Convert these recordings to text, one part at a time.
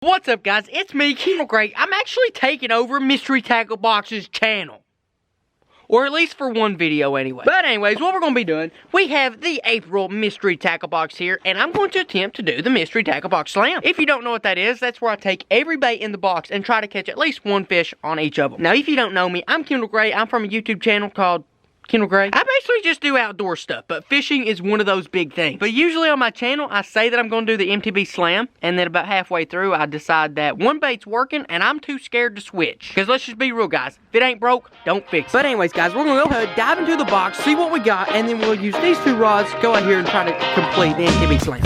What's up, guys? It's me, Kendall Gray. I'm actually taking over Mystery Tackle Box's channel. Or at least for one video anyway. But anyways, what we're going to be doing, we have the April Mystery Tackle Box here, and I'm going to attempt to do the Mystery Tackle Box Slam. If you don't know what that is, that's where I take every bait in the box and try to catch at least one fish on each of them. Now, if you don't know me, I'm Kendall Gray. I'm from a YouTube channel called Kendall Gray. I basically just do outdoor stuff, but fishing is one of those big things. But usually on my channel, I say that I'm going to do the MTB Slam, and then about halfway through, I decide that one bait's working, and I'm too scared to switch. Because let's just be real, guys. If it ain't broke, don't fix it. But anyways, guys, we're going to go ahead, dive into the box, see what we got, and then we'll use these two rods, go out here and try to complete the MTB Slam.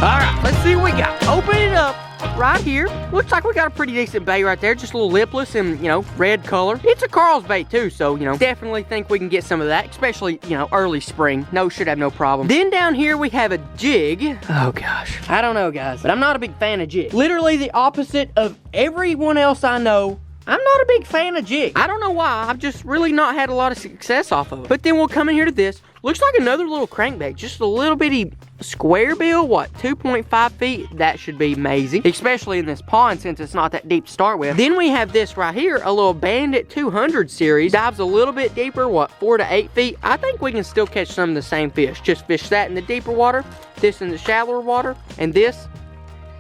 Alright, let's see what we got. Open it up. Right here, looks like we got a pretty decent bait right there, just a little lipless and, you know, red color. It's a Carl's bait too, so, you know, definitely think we can get some of that, especially, you know, early spring. No, should have no problem. Then down here we have a jig. Oh gosh, I don't know, guys, but I'm not a big fan of jig. Literally the opposite of everyone else I know. I'm not a big fan of jig. I don't know why, I've just really not had a lot of success off of it. But then we'll come in here to this. Looks like another little crankbait, just a little bitty square bill, what, 2.5 feet? That should be amazing, especially in this pond since it's not that deep to start with. Then we have this right here, a little Bandit 200 series. Dives a little bit deeper, what, 4 to 8 feet? I think we can still catch some of the same fish. Just fish that in the deeper water, this in the shallower water, and this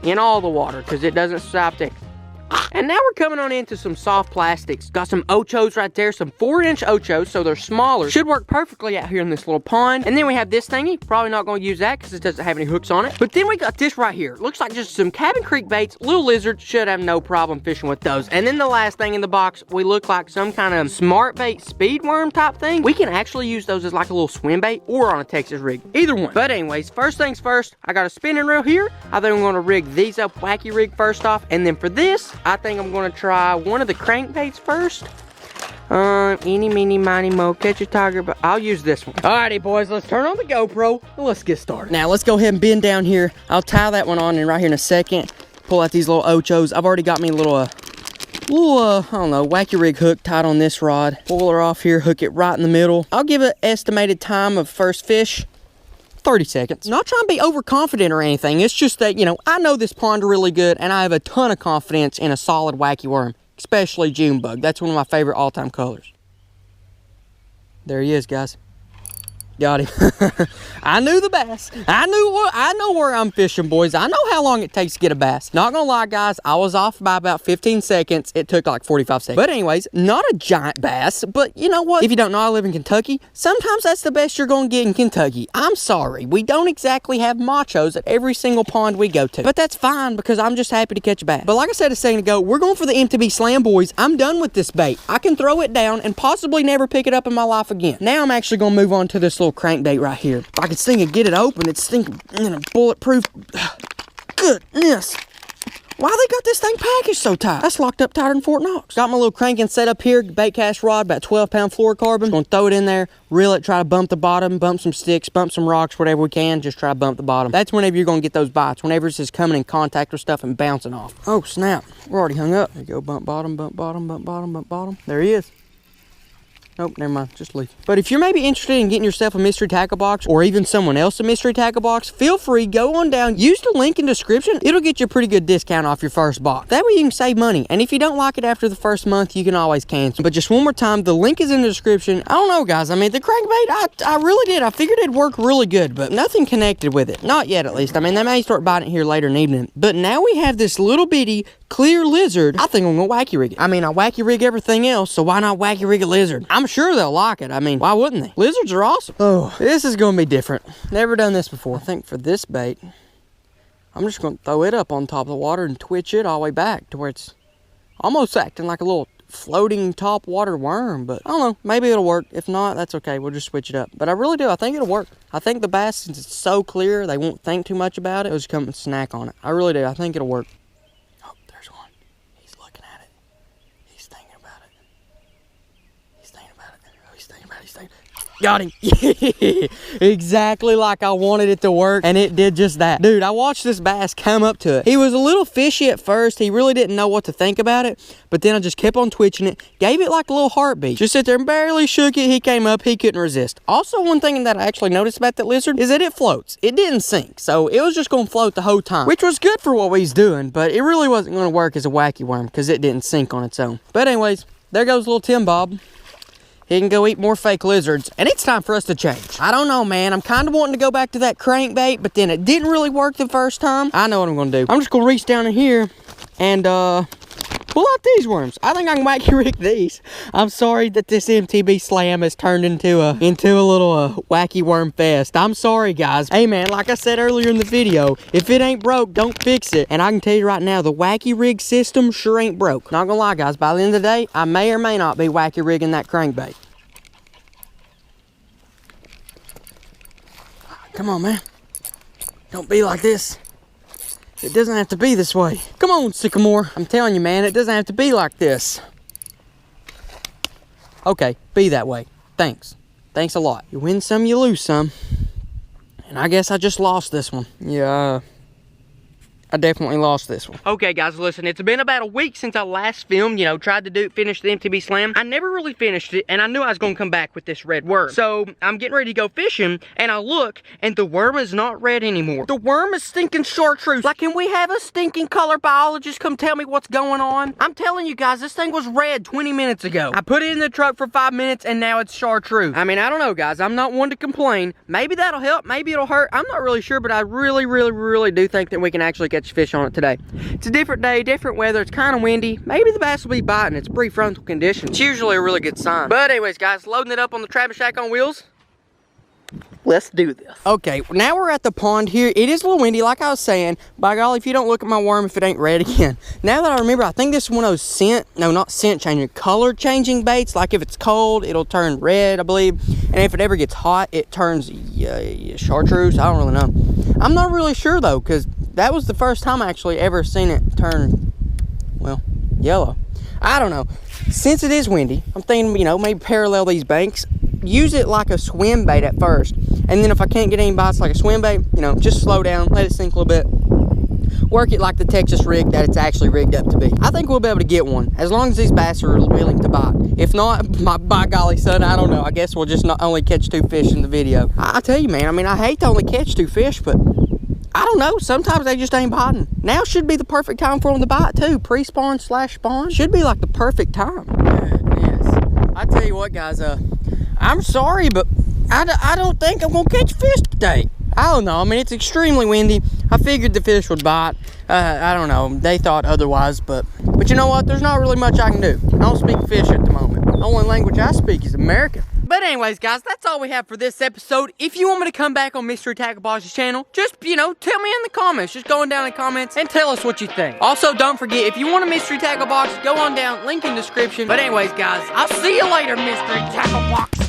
in all the water, because it doesn't stop there. And now we're coming on into some soft plastics. Got some 𝗙𝗲𝗋𝗶𝗹 right there, some 4-inch 𝗙𝗲𝗋𝗶𝗹, so they're smaller. Should work perfectly out here in this little pond. And then we have this thingy. Probably not going to use that because it doesn't have any hooks on it. But then we got this right here. Looks like just some Cabin Creek baits. Little lizards, should have no problem fishing with those. And then the last thing in the box, we look like some kind of smart bait speed worm type thing. We can actually use those as like a little swim bait or on a Texas rig. Either one. But anyways, first things first, I got a spinning reel here. I think I'm going to rig these up 𝗙ecie rig first off. And then for this, I think I'm going to try one of the crankbaits first. Eeny, meeny, miny, mo, catch a tiger, but I'll use this one. Alrighty, boys, let's turn on the GoPro and let's get started. Now, let's go ahead and bend down here. I'll tie that one on and right here in a second. Pull out these little 𝗙𝗲𝗋𝗶𝗹s. I've already got me a little, I don't know, 𝗙ecie rig hook tied on this rod. Pull her off here, hook it right in the middle. I'll give it estimated time of first fish. 30 seconds. Not trying to be overconfident or anything. It's just that, you know, I know this pond really good and I have a ton of confidence in a solid 𝗙ecie worm, especially June bug. That's one of my favorite all-time colors. There he is, guys. Got him. I knew the bass. I know where I'm fishing, boys. I know how long it takes to get a bass. Not gonna lie, guys, I was off by about 15 seconds. It took like 45 seconds. But anyways, not a giant bass, but you know what? If you don't know, I live in Kentucky. Sometimes that's the best you're gonna get in Kentucky. I'm sorry. We don't exactly have machos at every single pond we go to. But that's fine because I'm just happy to catch a bass. But like I said a second ago, we're going for the MTB Slam, boys. I'm done with this bait. I can throw it down and possibly never pick it up in my life again. Now I'm actually gonna move on to this little crankbait right here. If I could sting and get it open, it's stinking, you know, bulletproof. Goodness. Why they got this thing packaged so tight? That's locked up tighter than Fort Knox. Got my little cranking set up here, bait cast rod, about 12-pound fluorocarbon. Gonna throw it in there, reel it, try to bump the bottom, bump some sticks, bump some rocks, whatever we can, just try to bump the bottom. That's whenever you're gonna get those bites, whenever it's just coming in contact with stuff and bouncing off. Oh snap, we're already hung up. There you go, bump bottom, bump bottom, bump bottom, bump bottom. There he is. Nope, never mind, just leave. But if you're maybe interested in getting yourself a mystery tackle box or even someone else a mystery tackle box, feel free, go on down, use the link in the description. It'll get you a pretty good discount off your first box. That way you can save money. And if you don't like it after the first month, you can always cancel. But just one more time, the link is in the description. I don't know, guys. I mean, the crankbait, I really did. I figured it'd work really good, but nothing connected with it. Not yet, at least. I mean, they may start biting it here later in the evening. But now we have this little bitty clear lizard. I think I'm gonna 𝗙ecie rig it. I mean, I 𝗙ecie rig everything else, so why not 𝗙ecie rig a lizard? I'm sure they'll like it. I mean, why wouldn't they? Lizards are awesome. Oh, this is gonna be different. Never done this before. I think for this bait, I'm just gonna throw it up on top of the water and twitch it all the way back to where it's almost acting like a little floating top water worm. But I don't know, maybe it'll work. If not, that's okay. We'll just switch it up. But I really do. I think it'll work. I think the bass, since it's so clear, they won't think too much about it. They'll just come and snack on it. I really do. I think it'll work. Oh, there's one. He's looking at it. He's thinking about it. He's thinking about it. Oh, he's thinking about it. He's thinking. Got him. Exactly like I wanted it to work, and it did just that. Dude, I watched this bass come up to it. He was a little fishy at first. He really didn't know what to think about it, but then I just kept on twitching it, gave it like a little heartbeat. Just sit there and barely shook it. He came up. He couldn't resist. Also, one thing that I actually noticed about that lizard is that it floats. It didn't sink, so it was just going to float the whole time, which was good for what he's doing, but it really wasn't going to work as a wacky worm because it didn't sink on its own. But anyways, there goes little Tim Bob. He can go eat more fake lizards, and it's time for us to change. I don't know, man. I'm kind of wanting to go back to that crankbait, but then it didn't really work the first time. I know what I'm going to do. I'm just going to reach down in here and pull out these worms. I think I can wacky rig these. I'm sorry that this MTB slam has turned into a little wacky worm fest. I'm sorry, guys. Hey, man, like I said earlier in the video, if it ain't broke, don't fix it. And I can tell you right now, the wacky rig system sure ain't broke. Not gonna lie, guys, by the end of the day, I may or may not be wacky rigging that crankbait. Come on, man. Don't be like this. It doesn't have to be this way. Come on, Sycamore. I'm telling you, man, it doesn't have to be like this. Okay, be that way. Thanks. Thanks a lot. You win some, you lose some. And I guess I just lost this one. Yeah, I definitely lost this one. Okay, guys, listen, it's been about a week since I last filmed, tried to finish the MTB Slam. I never really finished it, and I knew I was gonna come back with this red worm. So I'm getting ready to go fishing, and I look, and the worm is not red anymore. The worm is stinking chartreuse. Like, can we have a stinking color biologist come tell me what's going on? I'm telling you guys, this thing was red 20 minutes ago. I put it in the truck for 5 minutes, and now it's chartreuse. I mean, I don't know, guys. I'm not one to complain. Maybe that'll help. Maybe it'll hurt. I'm not really sure, but I really do think that we can actually catch fish on it today. It's a different day, different weather. It's kind of windy. Maybe the bass will be biting. It's prefrontal condition. It's usually a really good sign. But anyways, guys, loading it up on the Travis Shack on wheels. Let's do this. Okay, now we're at the pond here. It is a little windy, like I was saying. By golly, if you don't look at my worm, if it ain't red again. Now that I remember, I think this is one of those color changing baits. Like if it's cold, it'll turn red, I believe. And if it ever gets hot, it turns chartreuse. I don't really know. I'm not really sure though, because that was the first time I actually ever seen it turn, well, yellow. I don't know. Since it is windy, I'm thinking, maybe parallel these banks. Use it like a swim bait at first. And then if I can't get any bites like a swim bait, just slow down, let it sink a little bit. Work it like the Texas rig that it's actually rigged up to be. I think we'll be able to get one, as long as these bass are willing to bite. If not, by golly, son, I don't know. I guess we'll just not only catch 2 fish in the video. I tell you, man, I hate to only catch 2 fish, but I don't know. Sometimes they just ain't biting. Now should be the perfect time for them to bite, too. Pre-spawn / spawn. Should be like the perfect time. Yes. I tell you what, guys, I'm sorry, but I don't think I'm gonna catch fish today. I don't know. It's extremely windy. I figured the fish would bite. I don't know. They thought otherwise, but you know what? There's not really much I can do. I don't speak fish at the moment. The only language I speak is American. But anyways, guys, that's all we have for this episode. If you want me to come back on 𝗙cie𝗹𝗹𝗶's channel, just, tell me in the comments. Just go on down in the comments and tell us what you think. Also, don't forget, if you want a 𝗙cie𝗹𝗹𝗶, go on down, link in description. But anyways, guys, I'll see you later, 𝗙cie𝗹𝗹𝗶.